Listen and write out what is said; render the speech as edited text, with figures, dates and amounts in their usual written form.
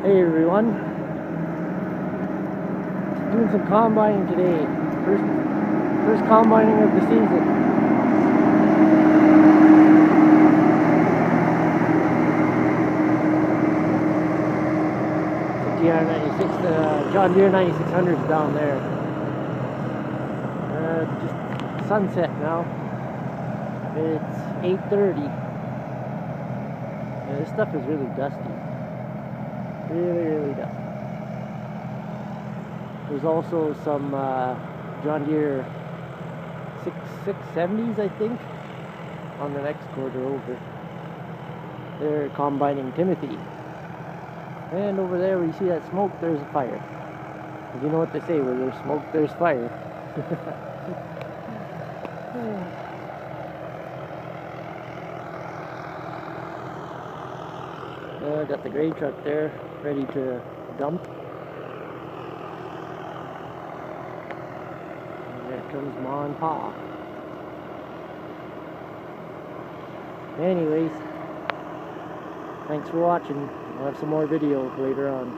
Hey everyone, doing some combining today. First combining of the season. The TR96, John Deere 9600s down there. Just sunset now. It's 8:30. Yeah, this stuff is really dusty. Really dusty. There's also some John Deere 670s, I think, on the next quarter over. They're combining Timothy. And over there, where you see that smoke, there's a fire. You know what they say, where there's smoke, there's fire. Got the gray truck there, ready to dump. And there comes Ma and Pa. Anyways, thanks for watching. We'll have some more video later on.